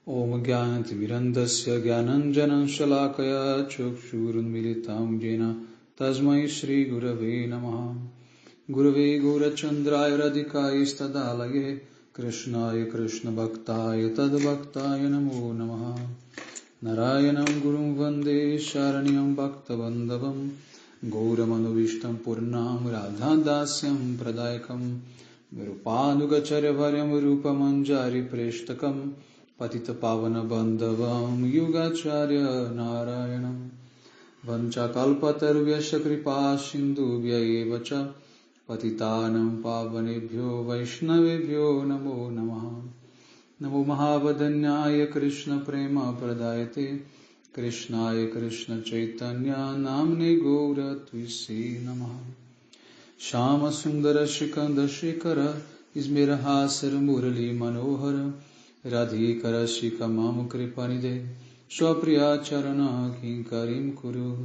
Om Jnanatimirandasya Jnananjanan Shalakaya Chakshurunmilitam Jena Tasmai Shri Gurave Namaha. Gurave Gaurachandraya Radhikaya Stadalaye Krishnaya Krishna Bhaktaya Tadbhaktaya Namo Namaha. Narayanam Gurum Vande Sharanyam Bhaktavandavam Gauramanu Purnam Radhadasyam Pradayakam Virupanugacharya Varyam Rupamanjari Preshtakam Patita Pavana Bandhavam Yugacharya Narayanam Vanchakalpatarvyasya Kripa Sindhubhya Evacha Patitanam Pavanebhyo Vaishnavebhyo Namo Namaha. Namo Mahavadanyaya Krishna Prema Pradayate Krishnaya Krishna Chaitanya Namne Gaura Tvise Namaha. Shama Sundara Shikanda Shikara Ismirahasar Murali Manohara Radhikara Shikamam Kripanide Swapriya Charana Kinkarim Kuru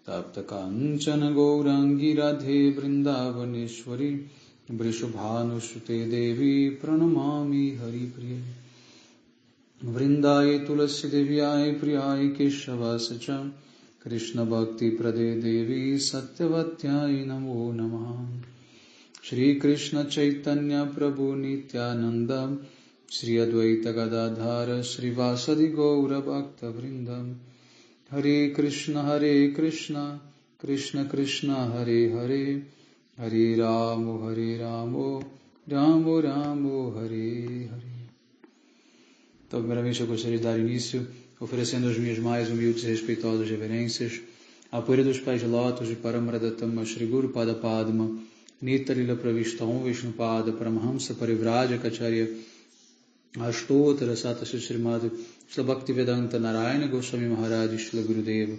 Tapta Kanchana Gaurangi Radhe Vrindavaneshwari Vrishabhanusute Devi Pranamami Hari Priya Vrindaye Tulasi Devyai Priyai Keshavasacham Krishna Bhakti Prade Devi Satyavatyai Namo Namaha. Shri Krishna Chaitanya Prabhu Nityananda Shri Advaita Gadadhara Shri Vasadi Gaura Bhakta Vrindam Hare Krishna Krishna Krishna Hare Hare Hare Ramo Ramo Ramo Hare Hare. Então, primeiramente eu gostaria de dar início oferecendo as minhas mais humildes e respeitosas reverências à poeira dos pés de lótus de Paramradhatama Shri Guru Pada Padma Nita Lila Pravishta Om Vishnupada Paramahamsa Parivraja Kacharya Ashtottara Sata Srimati Shri Bhaktivedanta Narayana Goswami Maharaj Shri Gurudeva.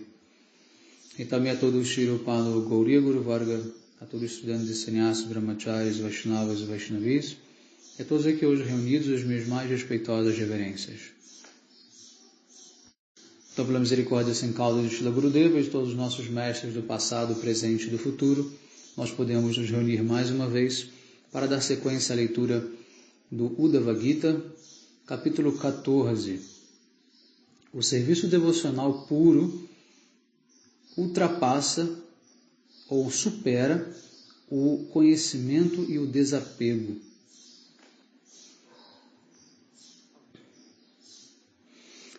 E também a todo o Shri Rupano Gauriya Guru Varga, a todos os estudantes de Sannyasa, Brahmacharis, Vaishnavas e Vaishnavis, e a todos aqui hoje reunidos as minhas mais respeitosas reverências. Então, pela misericórdia sem causa de Shri Gurudeva e de todos os nossos mestres do passado, presente e do futuro, nós podemos nos reunir mais uma vez para dar sequência à leitura do Uddhava Gita, capítulo 14. O serviço devocional puro ultrapassa ou supera o conhecimento e o desapego.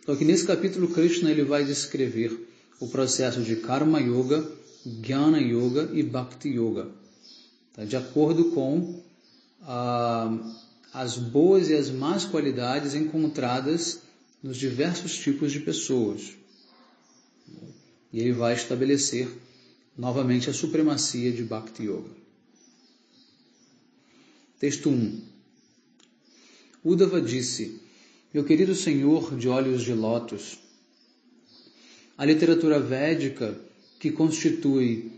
Então aqui nesse capítulo Krishna ele vai descrever o processo de Karma Yoga, Jnana Yoga e Bhakti Yoga, tá? De acordo com as boas e as más qualidades encontradas nos diversos tipos de pessoas. E ele vai estabelecer novamente a supremacia de Bhakti Yoga. Texto 1. Uddhava disse: meu querido senhor de olhos de lótus, a literatura védica, que constitui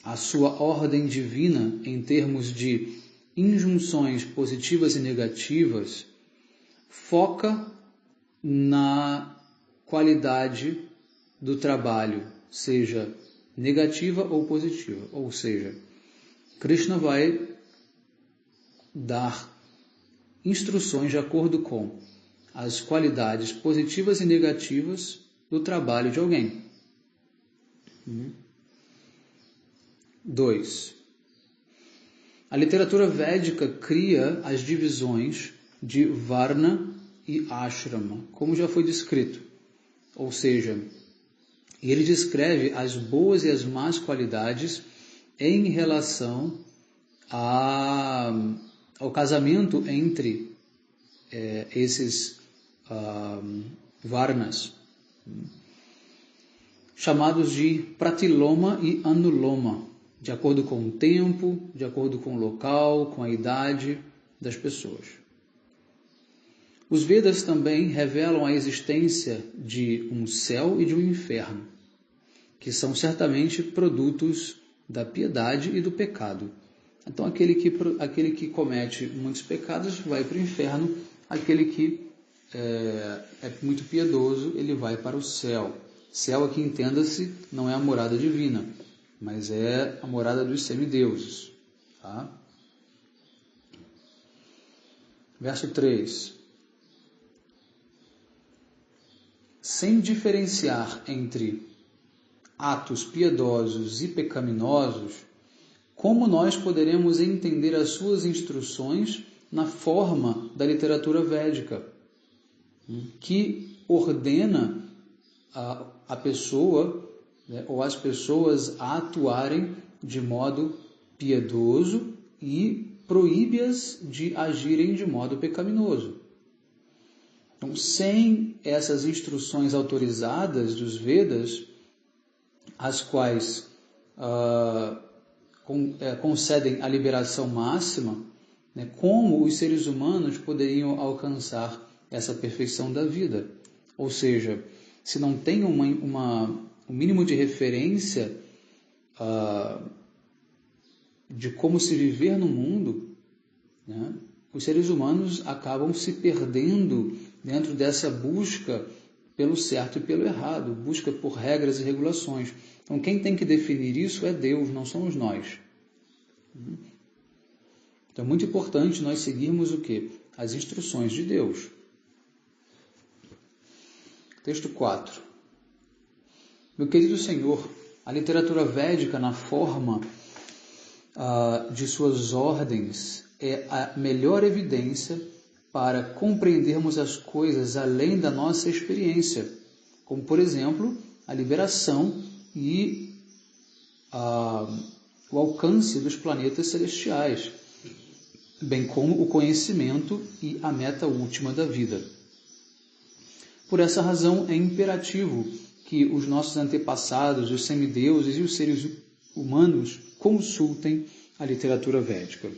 a sua ordem divina em termos de injunções positivas e negativas, foca na qualidade do trabalho, seja negativa ou positiva. Ou seja, Krishna vai dar instruções de acordo com as qualidades positivas e negativas do trabalho de alguém. 2. A literatura védica cria as divisões de Varna e Ashrama, como já foi descrito. Ou seja, ele descreve as boas e as más qualidades em relação ao casamento entre esses Varnas, chamados de Pratiloma e Anuloma, de acordo com o tempo, de acordo com o local, com a idade das pessoas. Os Vedas também revelam a existência de um céu e de um inferno, que são certamente produtos da piedade e do pecado. Então, aquele que comete muitos pecados vai para o inferno, aquele que é muito piedoso, ele vai para o céu. Céu, aqui entenda-se, não é a morada divina, mas é a morada dos semideuses. Tá? Verso 3. sem diferenciar entre atos piedosos e pecaminosos, como nós poderemos entender as suas instruções na forma da literatura védica, que ordena a pessoa, né, ou as pessoas a atuarem de modo piedoso e proíbe-as de agirem de modo pecaminoso. Então, sem essas instruções autorizadas dos Vedas, as quais concedem a liberação máxima, né, como os seres humanos poderiam alcançar essa perfeição da vida? Ou seja, se não tem um mínimo de referência de como se viver no mundo, né, os seres humanos acabam se perdendo dentro dessa busca pelo certo e pelo errado, busca por regras e regulações. Então, quem tem que definir isso é Deus, não somos nós. Então, é muito importante nós seguirmos o quê? As instruções de Deus. Texto 4. Meu querido Senhor, a literatura védica, na forma de suas ordens, é a melhor evidência para compreendermos as coisas além da nossa experiência, como, por exemplo, a liberação e o alcance dos planetas celestiais, bem como o conhecimento e a meta última da vida. Por essa razão, é imperativo que os nossos antepassados, os semideuses e os seres humanos consultem a literatura védica.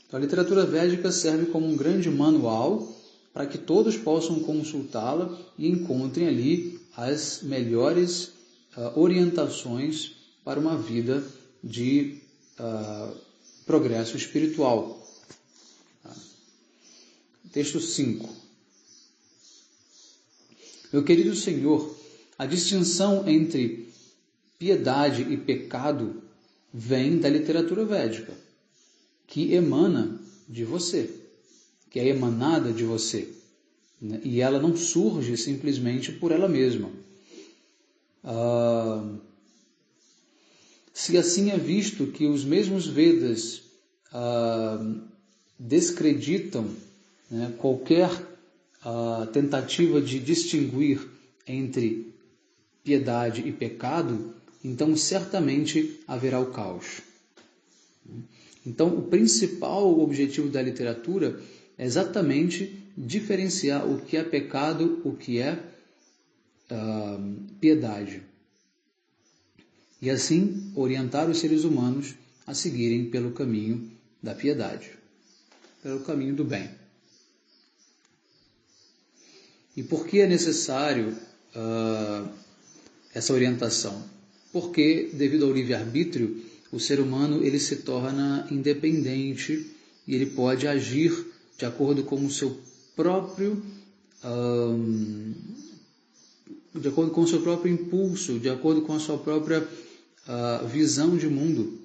Então, a literatura védica serve como um grande manual para que todos possam consultá-la e encontrem ali as melhores orientações para uma vida de progresso espiritual. Texto 5. Meu querido Senhor, a distinção entre piedade e pecado vem da literatura védica, que emana de você, que é emanada de você, né? E ela não surge simplesmente por ela mesma. Se assim é visto que os mesmos Vedas descreditam, né, qualquer tentativa de distinguir entre piedade e pecado, então certamente haverá o caos. Então, o principal objetivo da literatura é exatamente diferenciar o que é pecado, o que é piedade. E assim orientar os seres humanos a seguirem pelo caminho da piedade, pelo caminho do bem. E por que é necessário essa orientação? Porque, devido ao livre-arbítrio, o ser humano ele se torna independente e ele pode agir de acordo com o seu próprio de acordo com o seu próprio impulso, de acordo com a sua própria visão de mundo.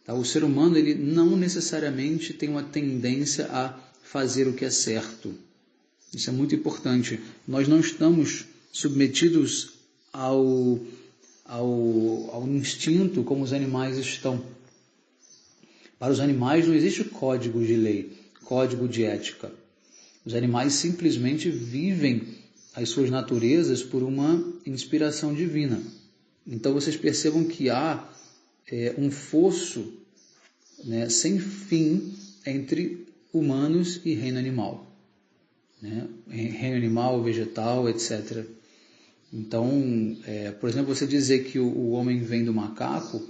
Tá? O ser humano ele não necessariamente tem uma tendência a fazer o que é certo. Isso é muito importante. Nós não estamos submetidos ao instinto como os animais estão. Para os animais não existe código de lei, código de ética. Os animais simplesmente vivem as suas naturezas por uma inspiração divina. Então vocês percebam que há um fosso, né, sem fim entre humanos e reino animal. Né? Reino animal, vegetal, etc. Então, por exemplo, você dizer que o homem vem do macaco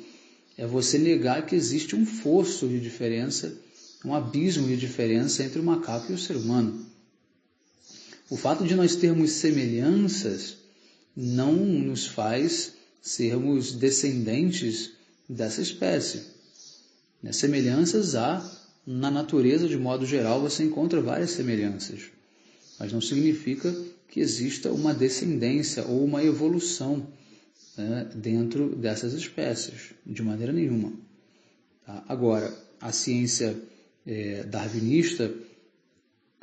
é você negar que existe um fosso de diferença, um abismo de diferença entre o macaco e o ser humano. O fato de nós termos semelhanças não nos faz sermos descendentes dessa espécie. Semelhanças há na natureza, de modo geral, você encontra várias semelhanças, mas não significa que exista uma descendência ou uma evolução, né, dentro dessas espécies, de maneira nenhuma. Tá? Agora, a ciência darwinista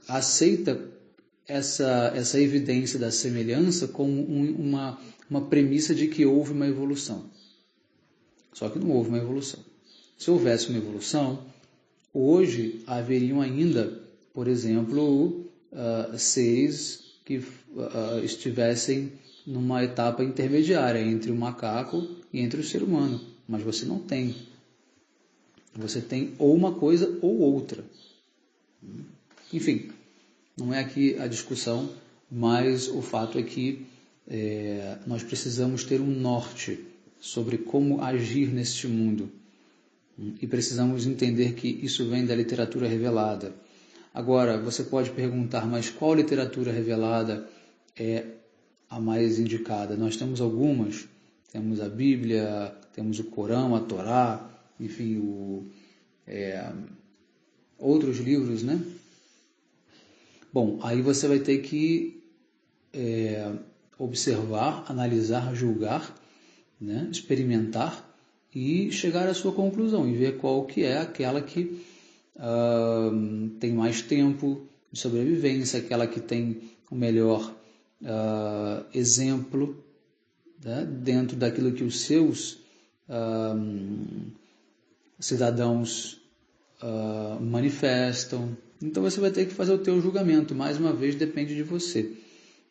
aceita essa evidência da semelhança como uma premissa de que houve uma evolução. Só que não houve uma evolução. Se houvesse uma evolução, hoje haveriam ainda, por exemplo, seres que estivessem numa etapa intermediária entre o macaco e entre o ser humano. Mas você não tem. Você tem ou uma coisa ou outra. Enfim, não é aqui a discussão, mas o fato é que nós precisamos ter um norte sobre como agir neste mundo. E precisamos entender que isso vem da literatura revelada. Agora, você pode perguntar, mas qual literatura revelada é a mais indicada? Nós temos algumas. Temos a Bíblia, temos o Corão, a Torá, enfim, outros livros, né? Bom, aí você vai ter que observar, analisar, julgar, né? Experimentar e chegar à sua conclusão e ver qual que é aquela que tem mais tempo de sobrevivência, aquela que tem o melhor exemplo, né? Dentro daquilo que os seus cidadãos manifestam. Então você vai ter que fazer o teu julgamento, mais uma vez depende de você.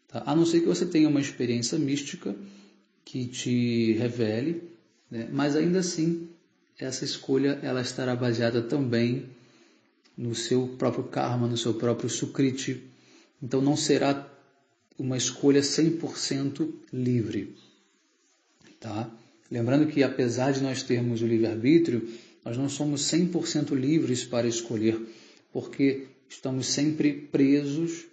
Tá? A não ser que você tenha uma experiência mística que te revele, né? Mas ainda assim essa escolha ela estará baseada também no seu próprio karma, no seu próprio sukriti. Então não será uma escolha 100% livre. Tá? Lembrando que apesar de nós termos o livre-arbítrio, nós não somos 100% livres para escolher, porque estamos sempre presos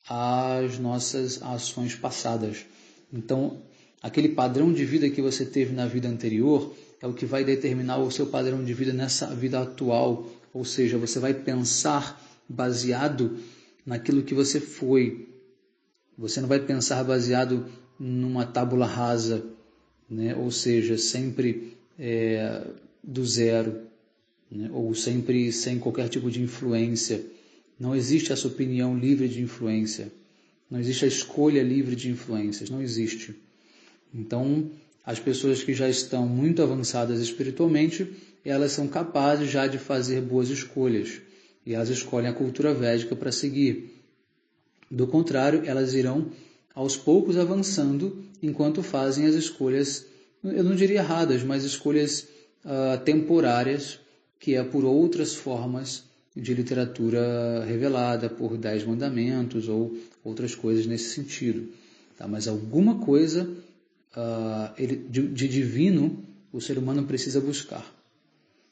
às nossas ações passadas. Então, aquele padrão de vida que você teve na vida anterior é o que vai determinar o seu padrão de vida nessa vida atual. Ou seja, você vai pensar baseado naquilo que você foi. Você não vai pensar baseado numa tábula rasa, né? Ou seja, sempre do zero, né? Ou sempre sem qualquer tipo de influência. Não existe essa opinião livre de influência. Não existe a escolha livre de influências. Não existe. Então, as pessoas que já estão muito avançadas espiritualmente, elas são capazes já de fazer boas escolhas. E elas escolhem a cultura védica para seguir. Do contrário, elas irão aos poucos avançando enquanto fazem as escolhas, eu não diria erradas, mas escolhas temporárias, que é por outras formas de literatura revelada, por 10 mandamentos ou outras coisas nesse sentido. Tá? Mas alguma coisa de divino o ser humano precisa buscar.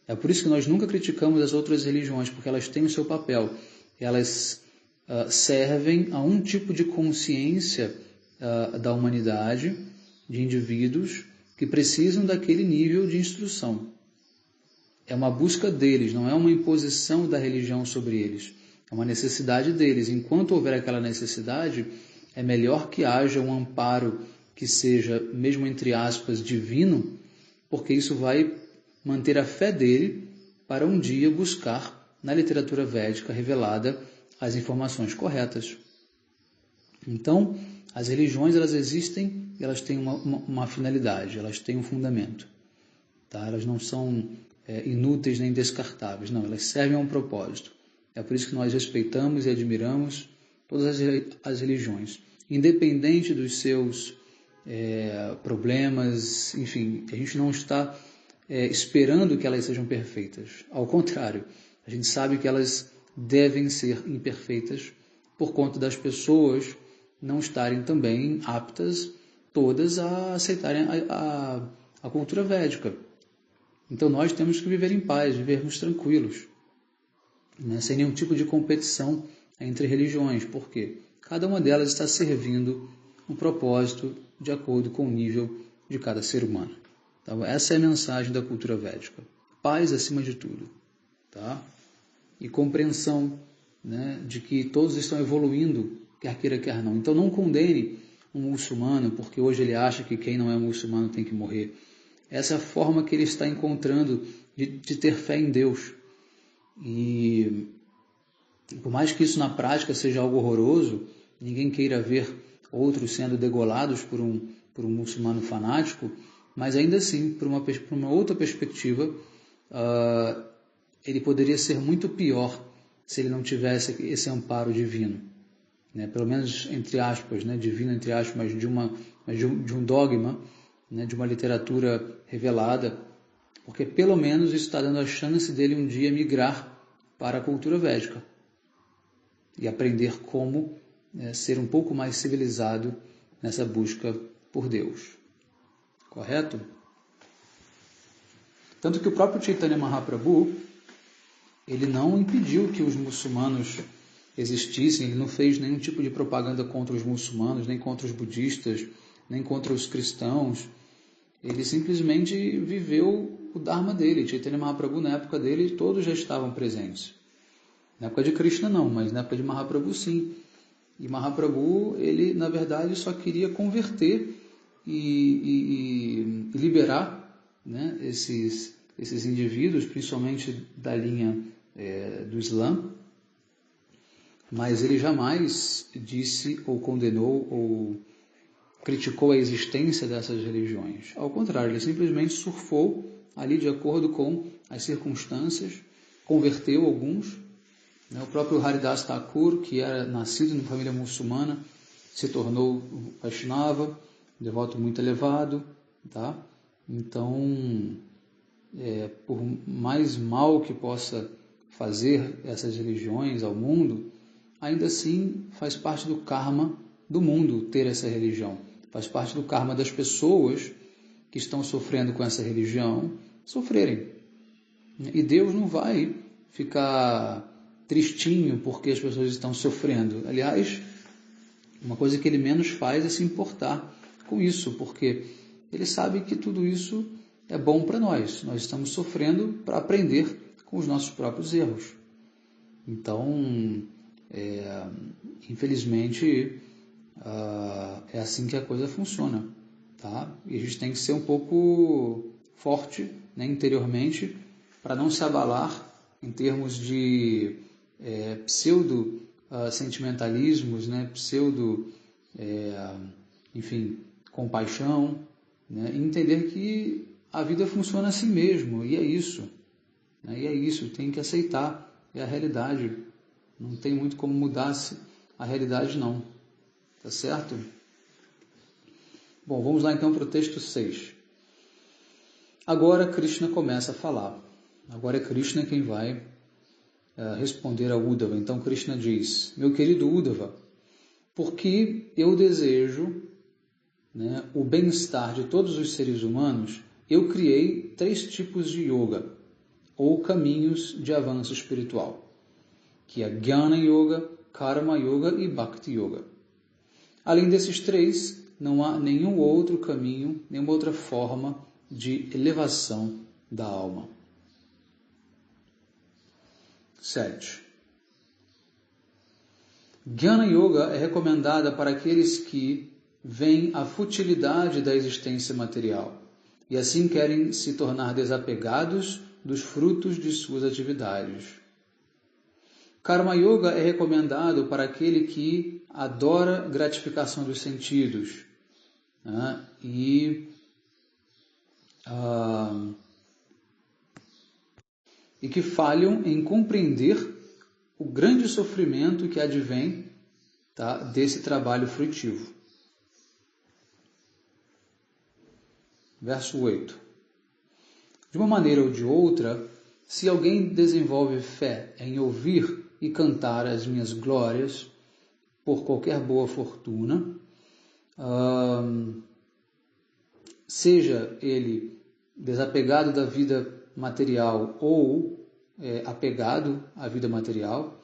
É por isso que nós nunca criticamos as outras religiões, porque elas têm o seu papel. Elas servem a um tipo de consciência da humanidade, de indivíduos que precisam daquele nível de instrução. É uma busca deles, não é uma imposição da religião sobre eles. É uma necessidade deles. Enquanto houver aquela necessidade, é melhor que haja um amparo que seja, mesmo entre aspas, divino, porque isso vai manter a fé dele para um dia buscar na literatura védica revelada as informações corretas. Então, as religiões elas existem, elas têm uma finalidade, elas têm um fundamento. Tá? Elas não são inúteis nem descartáveis, não, elas servem a um propósito. É por isso que nós respeitamos e admiramos todas as religiões, independente dos seus problemas, enfim, a gente não está esperando que elas sejam perfeitas. Ao contrário, a gente sabe que elas devem ser imperfeitas por conta das pessoas não estarem também aptas todas a aceitarem a cultura védica. Então nós temos que viver em paz, vivermos tranquilos, né? Sem nenhum tipo de competição entre religiões, porque cada uma delas está servindo um propósito de acordo com o nível de cada ser humano. Então, essa é a mensagem da cultura védica. Paz acima de tudo. Tá? E compreensão, né, de que todos estão evoluindo, quer queira, quer não. Então não condene um muçulmano, porque hoje ele acha que quem não é muçulmano tem que morrer. Essa é a forma que ele está encontrando de ter fé em Deus. E por mais que isso na prática seja algo horroroso, ninguém queira ver outros sendo degolados por um muçulmano fanático, mas ainda assim, por uma outra perspectiva, ele poderia ser muito pior se ele não tivesse esse amparo divino, né? Pelo menos entre aspas, né? Divino entre aspas, mas de um dogma, né? De uma literatura revelada, porque pelo menos isso está dando a chance dele um dia migrar para a cultura védica e aprender como ser um pouco mais civilizado nessa busca por Deus. Correto? Tanto que o próprio Chaitanya Mahaprabhu, ele não impediu que os muçulmanos existissem, ele não fez nenhum tipo de propaganda contra os muçulmanos, nem contra os budistas, nem contra os cristãos. Ele simplesmente viveu o Dharma dele. Chaitanya Mahaprabhu, na época dele, todos já estavam presentes. Na época de Krishna não, mas na época de Mahaprabhu sim. E Mahaprabhu, ele na verdade só queria converter e liberar, né, esses indivíduos, principalmente da linha do Islã, mas ele jamais disse ou condenou ou criticou a existência dessas religiões. Ao contrário, ele simplesmente surfou ali de acordo com as circunstâncias, converteu alguns. O próprio Haridas Thakur, que era nascido numa família muçulmana, se tornou Vaishnava, devoto muito elevado. Tá? Então, por mais mal que possa fazer essas religiões ao mundo, ainda assim faz parte do karma do mundo ter essa religião. Faz parte do karma das pessoas que estão sofrendo com essa religião sofrerem. E Deus não vai ficar tristinho porque as pessoas estão sofrendo. Aliás, uma coisa que ele menos faz é se importar com isso, porque ele sabe que tudo isso é bom para nós. Nós estamos sofrendo para aprender com os nossos próprios erros. Então, infelizmente, é assim que a coisa funciona. Tá? E a gente tem que ser um pouco forte, né, interiormente, para não se abalar em termos de pseudo-sentimentalismos, né, enfim, compaixão, né, e entender que a vida funciona assim mesmo, e é isso. Né, e é isso, tem que aceitar, é a realidade. Não tem muito como mudar a realidade, não. Tá certo? Bom, vamos lá então para o texto 6. Agora Krishna começa a falar. Agora é Krishna quem vai responder a Uddhava. Então Krishna diz: meu querido Uddhava, porque eu desejo, né, o bem-estar de todos os seres humanos, eu criei 3 tipos de yoga, ou caminhos de avanço espiritual, que é Jnana Yoga, Karma Yoga e Bhakti Yoga. Além desses 3, não há nenhum outro caminho, nenhuma outra forma de elevação da alma. 7. Jnana Yoga é recomendada para aqueles que veem a futilidade da existência material e assim querem se tornar desapegados dos frutos de suas atividades. Karma Yoga é recomendado para aquele que adora gratificação dos sentidos, né? E que falham em compreender o grande sofrimento que advém, tá, desse trabalho frutivo. Verso 8. De uma maneira ou de outra, se alguém desenvolve fé em ouvir e cantar as minhas glórias, por qualquer boa fortuna, seja ele desapegado da vida material ou apegado à vida material,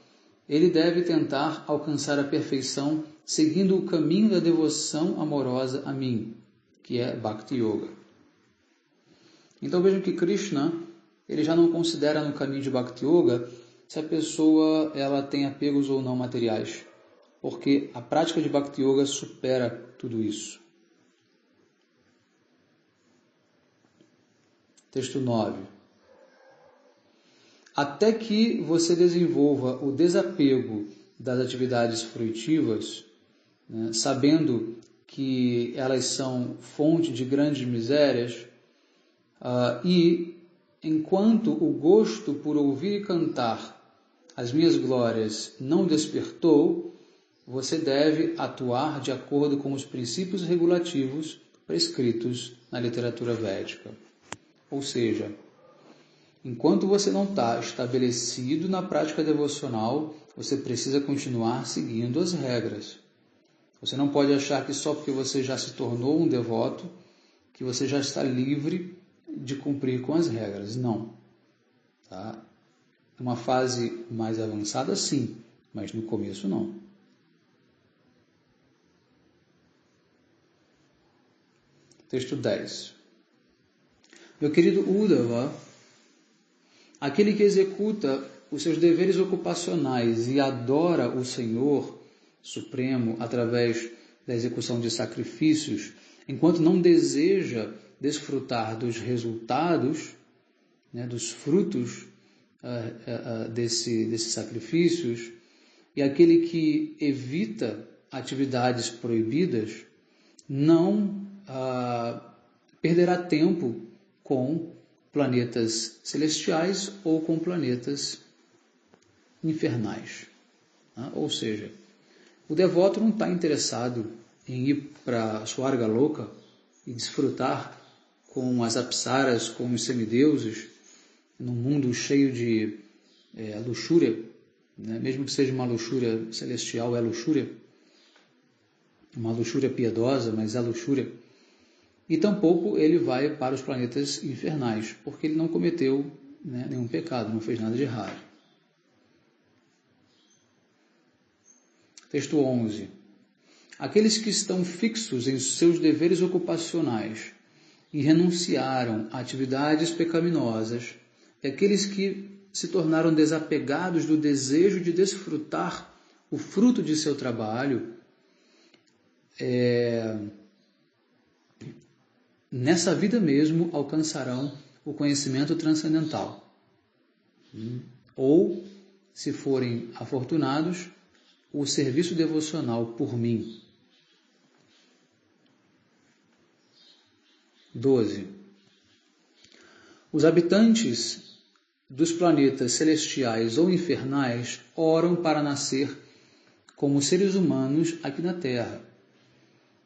ele deve tentar alcançar a perfeição seguindo o caminho da devoção amorosa a mim, que é Bhakti Yoga. Então vejam que Krishna, ele já não considera no caminho de Bhakti Yoga se a pessoa ela tem apegos ou não materiais, porque a prática de Bhakti Yoga supera tudo isso. Texto 9. Até que você desenvolva o desapego das atividades fruitivas, né, sabendo que elas são fonte de grandes misérias, e enquanto o gosto por ouvir e cantar as minhas glórias não despertou, você deve atuar de acordo com os princípios regulativos prescritos na literatura védica. Ou seja, enquanto você não está estabelecido na prática devocional, você precisa continuar seguindo as regras. Você não pode achar que só porque você já se tornou um devoto, que você já está livre de cumprir com as regras. Não. Tá? Numa fase mais avançada, sim, mas no começo, não. Texto 10. Meu querido Uddhava, aquele que executa os seus deveres ocupacionais e adora o Senhor Supremo através da execução de sacrifícios, enquanto não deseja desfrutar dos resultados, né, dos frutos desses sacrifícios, e aquele que evita atividades proibidas, não perderá tempo com planetas celestiais ou com planetas infernais. Ou seja, o devoto não está interessado em ir para Swarga Loka e desfrutar com as apsaras, com os semideuses, num mundo cheio de luxúria, né? Mesmo que seja uma luxúria celestial, é luxúria, uma luxúria piedosa, mas é luxúria. E tampouco ele vai para os planetas infernais, porque ele não cometeu, né, nenhum pecado, não fez nada de errado. Texto 11. Aqueles que estão fixos em seus deveres ocupacionais e renunciaram a atividades pecaminosas, e aqueles que se tornaram desapegados do desejo de desfrutar o fruto de seu trabalho, nessa vida mesmo alcançarão o conhecimento transcendental. Ou, se forem afortunados, o serviço devocional por mim. 12. Os habitantes dos planetas celestiais ou infernais oram para nascer como seres humanos aqui na Terra,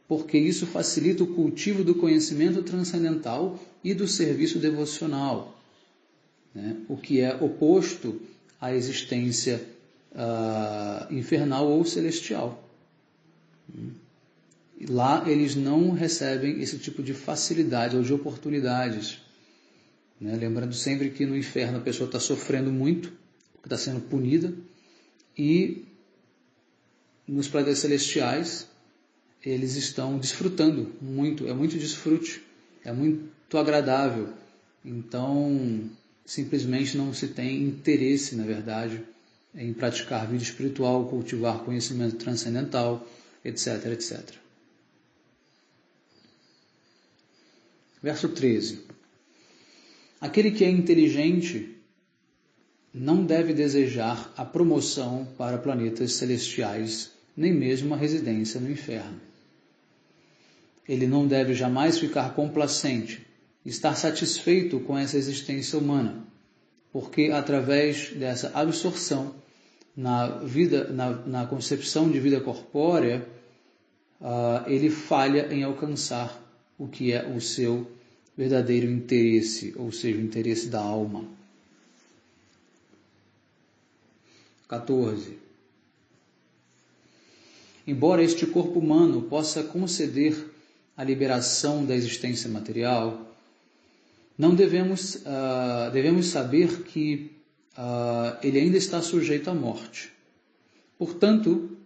porque isso facilita o cultivo do conhecimento transcendental e do serviço devocional, né? O que é oposto à existência infernal ou celestial. Lá eles não recebem esse tipo de facilidade ou de oportunidades, né? Lembrando sempre que no inferno a pessoa está sofrendo muito, porque está sendo punida, e nos planetas celestiais eles estão desfrutando muito, é muito desfrute, é muito agradável. Então, simplesmente não se tem interesse, na verdade, em praticar vida espiritual, cultivar conhecimento transcendental, etc, etc. Verso 13. Aquele que é inteligente não deve desejar a promoção para planetas celestiais, nem mesmo uma residência no inferno. Ele não deve jamais ficar complacente, estar satisfeito com essa existência humana, porque através dessa absorção na concepção de vida corpórea, ele falha em alcançar o que é o seu verdadeiro interesse, ou seja, o interesse da alma. 14. Embora este corpo humano possa conceder a liberação da existência material, não devemos saber que ele ainda está sujeito à morte. Portanto,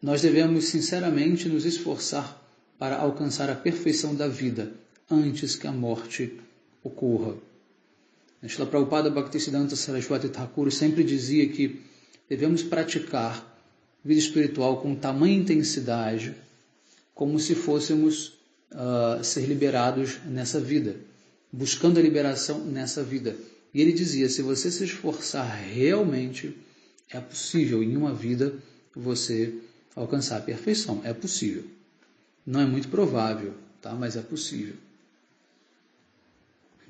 nós devemos sinceramente nos esforçar para alcançar a perfeição da vida antes que a morte ocorra. Srila Prabhupada Bhaktisiddhanta Saraswati Thakur sempre dizia que devemos praticar vida espiritual com tamanha intensidade como se fôssemos ser liberados nessa vida, buscando a liberação nessa vida. E ele dizia, se você se esforçar realmente, é possível em uma vida você alcançar a perfeição. É possível. Não é muito provável, tá? Mas é possível.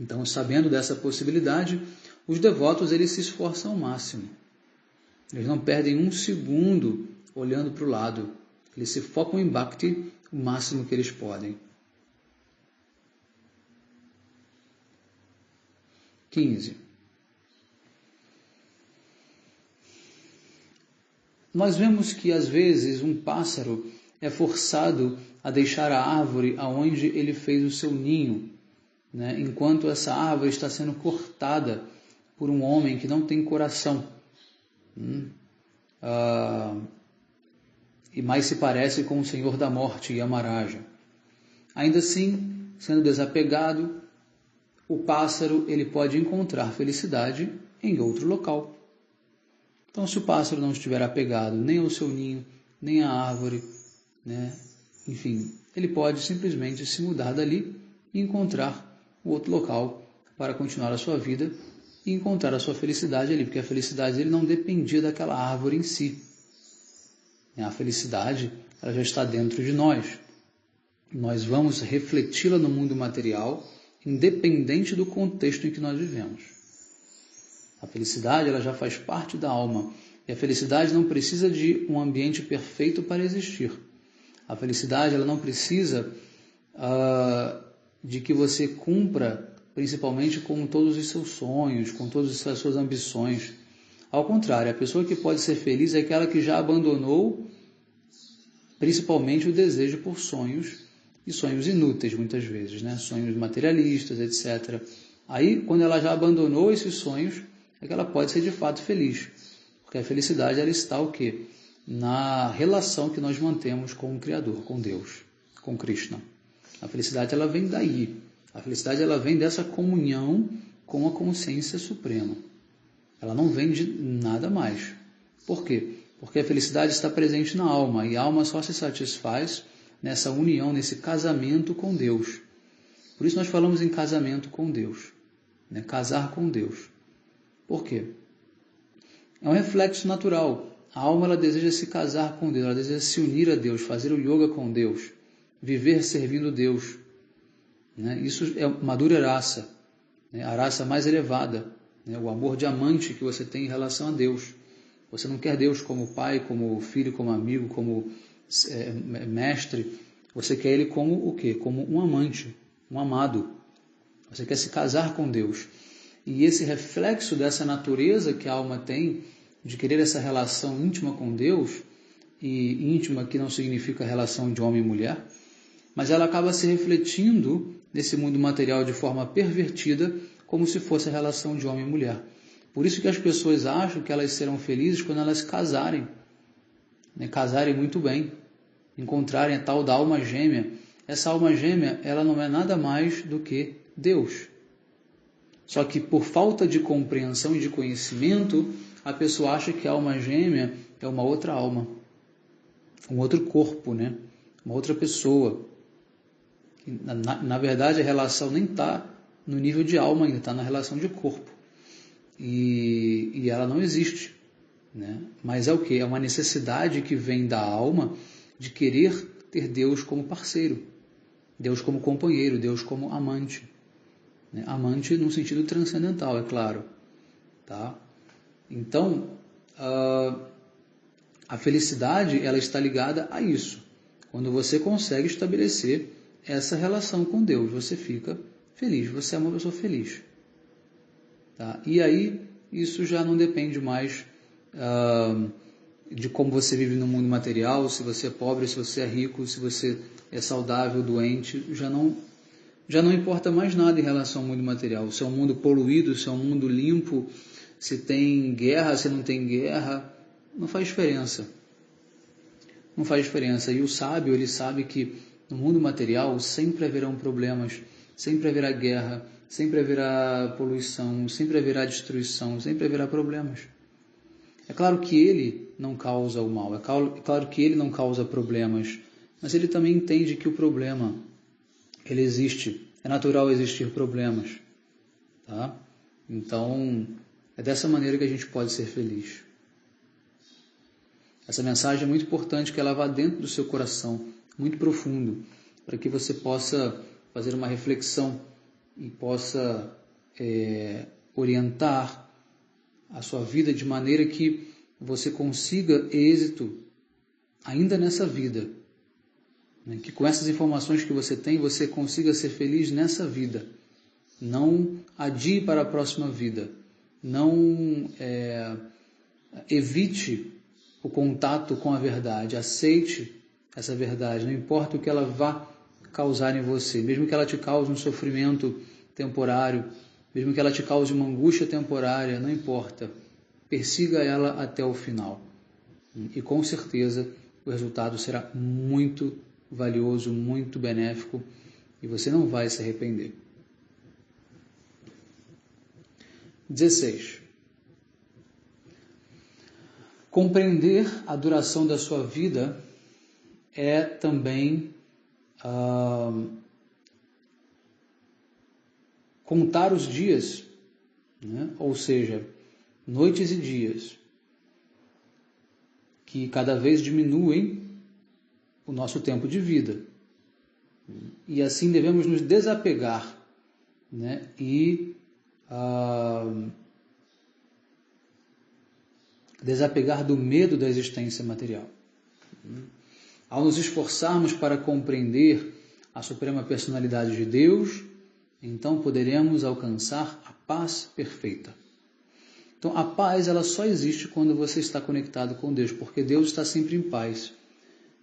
Então, sabendo dessa possibilidade, os devotos eles se esforçam ao máximo. Eles não perdem um segundo olhando para o lado. Eles se focam em Bhakti o máximo que eles podem. 15. Nós vemos que às vezes um pássaro é forçado a deixar a árvore aonde ele fez o seu ninho, né? Enquanto essa árvore está sendo cortada por um homem que não tem coração. E mais se parece com o Senhor da Morte, Yamaraja. Ainda assim, sendo desapegado, o pássaro ele pode encontrar felicidade em outro local. Então, se o pássaro não estiver apegado nem ao seu ninho, nem à árvore, né? Enfim, ele pode simplesmente se mudar dali e encontrar um outro local para continuar a sua vida e encontrar a sua felicidade ali, porque a felicidade dele não dependia daquela árvore em si. A felicidade ela já está dentro de nós. Nós vamos refleti-la no mundo material, independente do contexto em que nós vivemos. A felicidade ela já faz parte da alma. E a felicidade não precisa de um ambiente perfeito para existir. A felicidade ela não precisa de que você cumpra, principalmente com todos os seus sonhos, com todas as suas ambições. Ao contrário, a pessoa que pode ser feliz é aquela que já abandonou principalmente o desejo por sonhos, e sonhos inúteis muitas vezes, né? Sonhos materialistas, etc. Aí, quando ela já abandonou esses sonhos, é que ela pode ser de fato feliz. Porque a felicidade ela está o quê? Na relação que nós mantemos com o Criador, com Deus, com Krishna. A felicidade ela vem daí. A felicidade ela vem dessa comunhão com a consciência suprema. Ela não vem de nada mais. Por quê? Porque a felicidade está presente na alma, e a alma só se satisfaz nessa união, nesse casamento com Deus. Por isso nós falamos em casamento com Deus, né? Casar com Deus. Por quê? É um reflexo natural. A alma ela deseja se casar com Deus, ela deseja se unir a Deus, fazer o yoga com Deus, viver servindo Deus. Né? Isso é Madhurya Rasa, né? A raça mais elevada, né? O amor diamante que você tem em relação a Deus. Você não quer Deus como pai, como filho, como amigo, como mestre. Você quer Ele como o quê? Como um amante, um amado. Você quer se casar com Deus. E esse reflexo dessa natureza que a alma tem, de querer essa relação íntima com Deus, e íntima que não significa relação de homem e mulher, mas ela acaba se refletindo nesse mundo material de forma pervertida, como se fosse a relação de homem e mulher. Por isso que as pessoas acham que elas serão felizes quando elas se casarem, né? Casarem muito bem, encontrarem a tal da alma gêmea. Essa alma gêmea, ela não é nada mais do que Deus. Só que por falta de compreensão e de conhecimento, a pessoa acha que a alma gêmea é uma outra alma, um outro corpo, né? Uma outra pessoa. Na verdade, a relação nem está no nível de alma ainda, está na relação de corpo. E ela não existe, né? Mas é o que? É uma necessidade que vem da alma de querer ter Deus como parceiro, Deus como companheiro, Deus como amante, né? Amante no sentido transcendental, é claro, tá? Então, a felicidade ela está ligada a isso. Quando você consegue estabelecer essa relação com Deus, você fica feliz, você é uma pessoa feliz. Tá? E aí, isso já não depende mais de como você vive no mundo material, se você é pobre, se você é rico, se você é saudável, doente, já não importa mais nada em relação ao mundo material. Se é um mundo poluído, se é um mundo limpo, se tem guerra, se não tem guerra, não faz diferença. Não faz diferença. E o sábio, ele sabe que no mundo material sempre haverão problemas, sempre haverá guerra, sempre haverá poluição, sempre haverá destruição, sempre haverá problemas. É claro que ele não causa o mal, é claro que ele não causa problemas, mas ele também entende que o problema, ele existe, é natural existir problemas. Tá? Então, é dessa maneira que a gente pode ser feliz. Essa mensagem é muito importante que ela vá dentro do seu coração, muito profundo, para que você possa fazer uma reflexão e possa orientar a sua vida de maneira que você consiga êxito ainda nessa vida. Que com essas informações que você tem, você consiga ser feliz nessa vida. Não adie para a próxima vida. Não evite o contato com a verdade. Aceite essa verdade, não importa o que ela vá causar em você. Mesmo que ela te cause um sofrimento temporário, mesmo que ela te cause uma angústia temporária, não importa. Persiga ela até o final. E com certeza o resultado será muito valioso, muito benéfico, e você não vai se arrepender. 16. Compreender a duração da sua vida é também contar os dias, né? Ou seja, noites e dias, que cada vez diminuem o nosso tempo de vida. E assim devemos nos desapegar, né? E desapegar do medo da existência material. Ao nos esforçarmos para compreender a suprema personalidade de Deus, então poderemos alcançar a paz perfeita. Então a paz ela só existe quando você está conectado com Deus, porque Deus está sempre em paz.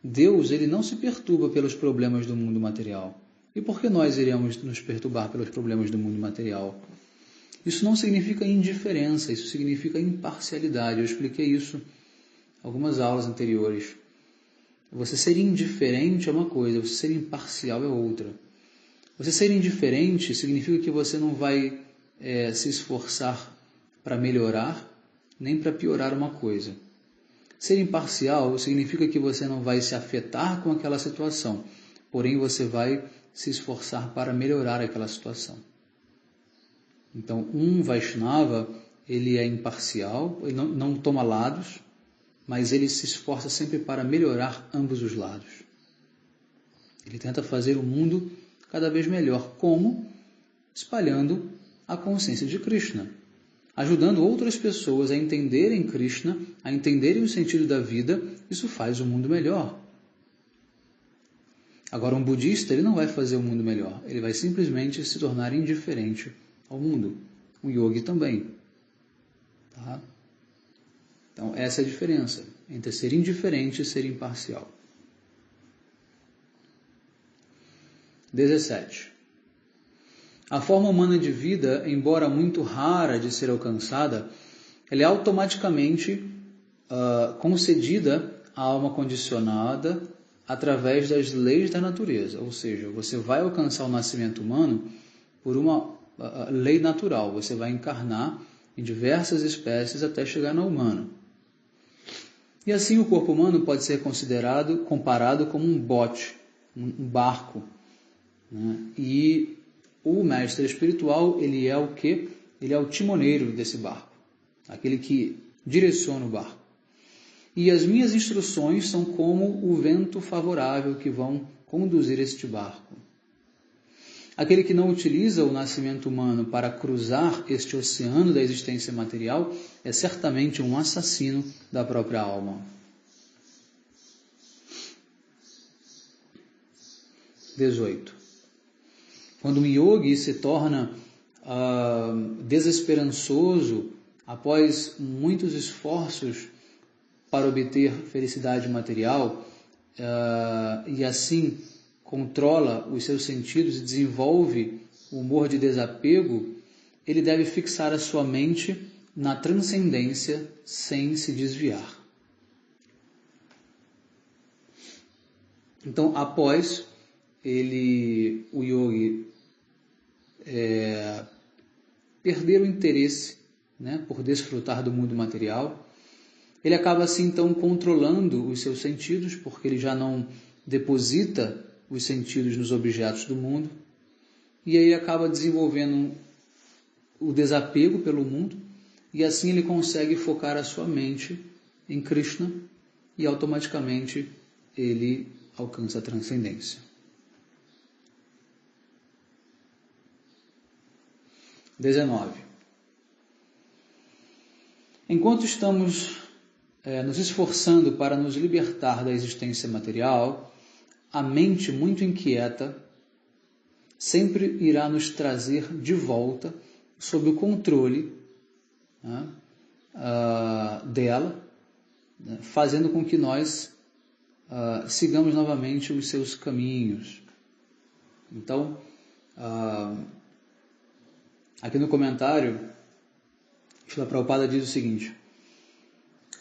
Deus ele não se perturba pelos problemas do mundo material. E por que nós iremos nos perturbar pelos problemas do mundo material? Isso não significa indiferença, isso significa imparcialidade. Eu expliquei isso em algumas aulas anteriores. Você ser indiferente é uma coisa, você ser imparcial é outra. Você ser indiferente significa que você não vai se esforçar para melhorar, nem para piorar uma coisa. Ser imparcial significa que você não vai se afetar com aquela situação, porém você vai se esforçar para melhorar aquela situação. Então, um Vaishnava, ele é imparcial, ele não toma lados, mas ele se esforça sempre para melhorar ambos os lados. Ele tenta fazer o mundo cada vez melhor. Como? Espalhando a consciência de Krishna, ajudando outras pessoas a entenderem Krishna, a entenderem o sentido da vida. Isso faz o mundo melhor. Agora, um budista ele não vai fazer o mundo melhor, ele vai simplesmente se tornar indiferente ao mundo. Um yogi também. Tá? Então, essa é a diferença entre ser indiferente e ser imparcial. 17. A forma humana de vida, embora muito rara de ser alcançada, ela é automaticamente concedida à alma condicionada através das leis da natureza. Ou seja, você vai alcançar o nascimento humano por uma lei natural. Você vai encarnar em diversas espécies até chegar no humano. E assim o corpo humano pode ser comparado como um bote, um barco. Né? E o mestre espiritual, ele é o quê? Ele é o timoneiro desse barco, aquele que direciona o barco. E as minhas instruções são como o vento favorável que vão conduzir este barco. Aquele que não utiliza o nascimento humano para cruzar este oceano da existência material é certamente um assassino da própria alma. 18. Quando um yogi se torna desesperançoso após muitos esforços para obter felicidade material e assim controla os seus sentidos e desenvolve o humor de desapego, ele deve fixar a sua mente na transcendência sem se desviar. Então, após o yogi perder o interesse, né, por desfrutar do mundo material, ele acaba assim então controlando os seus sentidos, porque ele já não deposita os sentidos nos objetos do mundo, e aí ele acaba desenvolvendo o desapego pelo mundo, e assim ele consegue focar a sua mente em Krishna, e automaticamente ele alcança a transcendência. 19. Enquanto estamos nos esforçando para nos libertar da existência material, a mente muito inquieta sempre irá nos trazer de volta sob o controle dela, fazendo com que nós sigamos novamente os seus caminhos. Então, aqui no comentário, Srila Prabhupada diz o seguinte: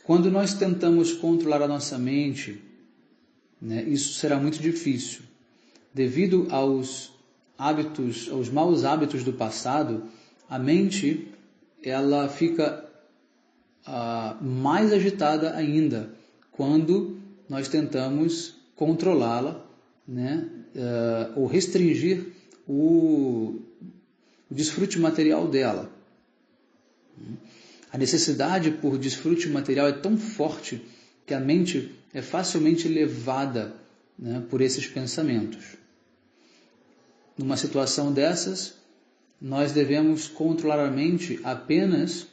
quando nós tentamos controlar a nossa mente, isso será muito difícil. Devido aos maus hábitos do passado, a mente ela fica mais agitada ainda quando nós tentamos controlá-la, ou restringir o desfrute material dela. A necessidade por desfrute material é tão forte que a mente é facilmente levada por esses pensamentos. Numa situação dessas, nós devemos controlar a mente apenas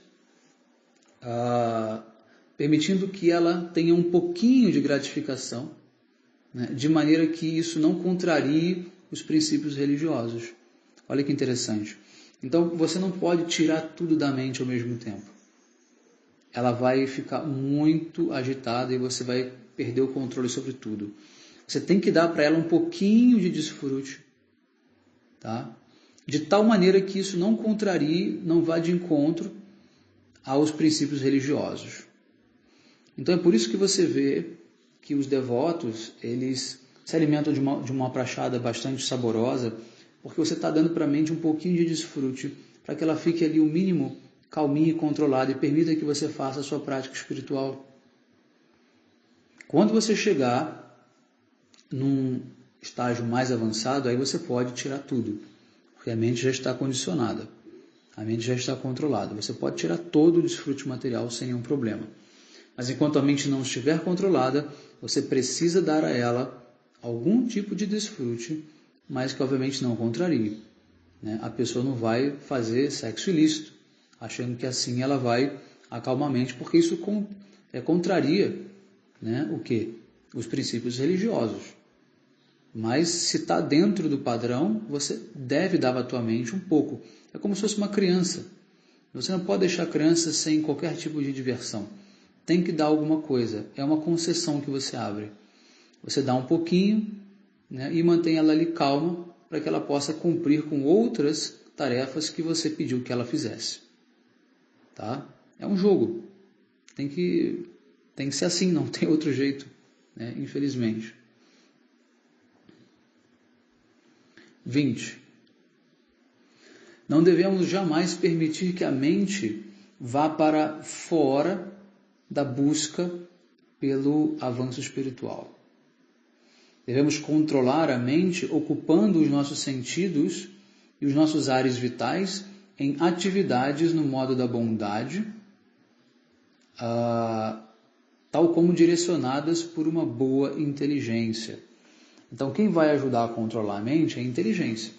permitindo que ela tenha um pouquinho de gratificação, de maneira que isso não contrarie os princípios religiosos. Olha que interessante. Então, você não pode tirar tudo da mente ao mesmo tempo. Ela vai ficar muito agitada e você vai perder o controle sobre tudo. Você tem que dar para ela um pouquinho de desfrute, tá? De tal maneira que isso não contrarie, não vá de encontro aos princípios religiosos. Então é por isso que você vê que os devotos, eles se alimentam de uma prachada bastante saborosa, porque você está dando para a mente um pouquinho de desfrute, para que ela fique ali o mínimo calminha e controlada e permita que você faça a sua prática espiritual. Quando você chegar num estágio mais avançado, aí você pode tirar tudo, porque a mente já está condicionada, a mente já está controlada. Você pode tirar todo o desfrute material sem nenhum problema. Mas enquanto a mente não estiver controlada, você precisa dar a ela algum tipo de desfrute, mas que obviamente não contrarie. A pessoa não vai fazer sexo ilícito, achando que assim ela vai acalmar a mente, porque isso contraria o quê? Os princípios religiosos. Mas se está dentro do padrão, você deve dar à tua mente um pouco. É como se fosse uma criança. Você não pode deixar a criança sem qualquer tipo de diversão. Tem que dar alguma coisa. É uma concessão que você abre. Você dá um pouquinho e mantém ela ali calma para que ela possa cumprir com outras tarefas que você pediu que ela fizesse. Tá? É um jogo. Tem que ser assim, não tem outro jeito, infelizmente. 20. Não devemos jamais permitir que a mente vá para fora da busca pelo avanço espiritual. Devemos controlar a mente ocupando os nossos sentidos e os nossos ares vitais em atividades no modo da bondade, tal como direcionadas por uma boa inteligência. Então, quem vai ajudar a controlar a mente é a inteligência.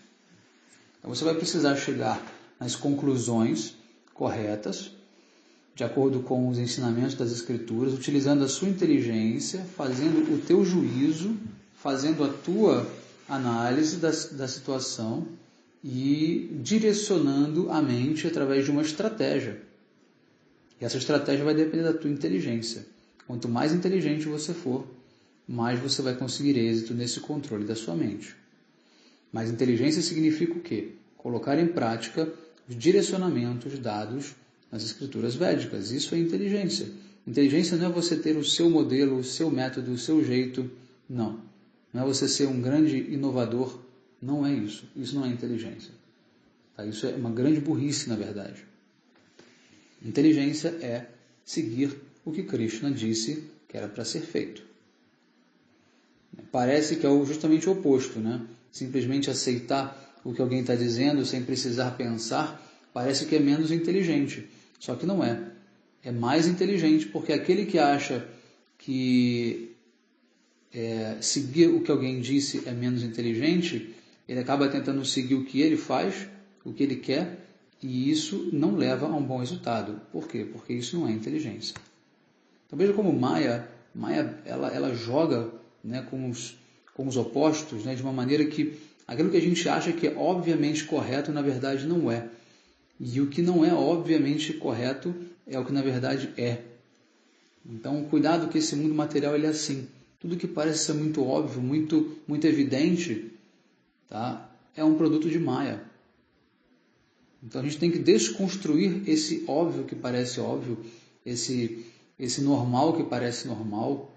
Então, você vai precisar chegar nas conclusões corretas, de acordo com os ensinamentos das Escrituras, utilizando a sua inteligência, fazendo o teu juízo, fazendo a tua análise da situação e direcionando a mente através de uma estratégia. E essa estratégia vai depender da tua inteligência. Quanto mais inteligente você for, mais você vai conseguir êxito nesse controle da sua mente. Mas inteligência significa o quê? Colocar em prática os direcionamentos dados nas escrituras védicas. Isso é inteligência. Inteligência não é você ter o seu modelo, o seu método, o seu jeito. Não. Não é você ser um grande inovador. Não é isso. Isso não é inteligência. Tá? Isso é uma grande burrice, na verdade. Inteligência é seguir o que Krishna disse que era para ser feito. Parece que é justamente o oposto, Simplesmente aceitar o que alguém está dizendo sem precisar pensar, parece que é menos inteligente. Só que não é. É mais inteligente, porque aquele que acha que seguir o que alguém disse é menos inteligente, ele acaba tentando seguir o que ele faz, o que ele quer, e isso não leva a um bom resultado. Por quê? Porque isso não é inteligência. Então veja como Maya ela joga, né, com os opostos, né, de uma maneira que aquilo que a gente acha que é obviamente correto, na verdade não é. E o que não é obviamente correto é o que na verdade é. Então, cuidado que esse mundo material ele é assim. Tudo que parece ser muito óbvio, muito evidente, tá? É um produto de Maya. Então a gente tem que desconstruir esse óbvio que parece óbvio, esse normal que parece normal,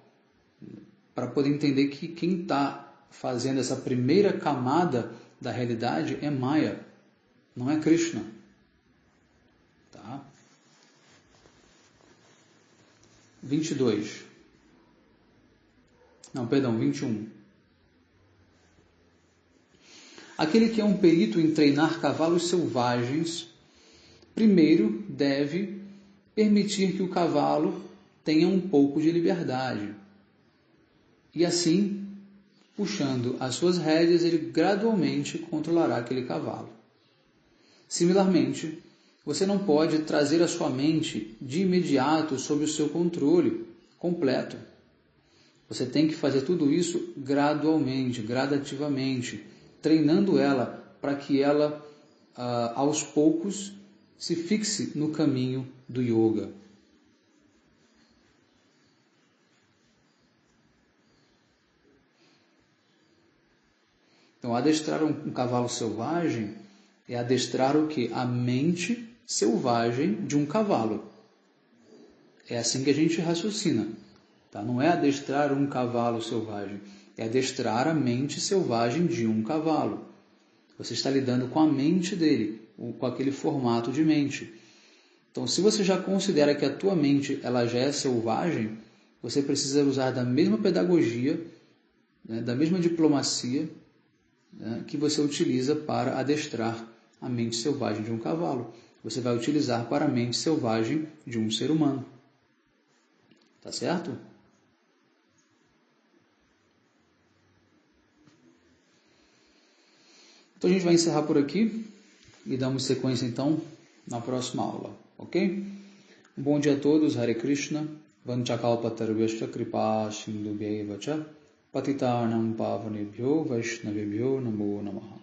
para poder entender que quem está fazendo essa primeira camada da realidade é Maya, não é Krishna. Tá? 22. Não, perdão, 21. Aquele que é um perito em treinar cavalos selvagens, primeiro deve permitir que o cavalo tenha um pouco de liberdade. E assim, puxando as suas rédeas, ele gradualmente controlará aquele cavalo. Similarmente, você não pode trazer a sua mente de imediato sob o seu controle completo. Você tem que fazer tudo isso gradualmente, gradativamente, treinando ela para que ela, aos poucos, se fixe no caminho do yoga. Então, adestrar um cavalo selvagem é adestrar o quê? A mente selvagem de um cavalo. É assim que a gente raciocina. Tá? Não é adestrar um cavalo selvagem, é adestrar a mente selvagem de um cavalo. Você está lidando com a mente dele, com aquele formato de mente. Então, se você já considera que a tua mente ela já é selvagem, você precisa usar da mesma pedagogia, né, da mesma diplomacia, né, que você utiliza para adestrar a mente selvagem de um cavalo. Você vai utilizar para a mente selvagem de um ser humano. Tá certo? Então a gente vai encerrar por aqui e damos sequência então na próxima aula, ok? Um bom dia a todos, Hare Krishna, Vanchakalpatarvyascha kripa sindhubhyeva cha patitanam pavanebhyo vaishnavebhyo namo namaha.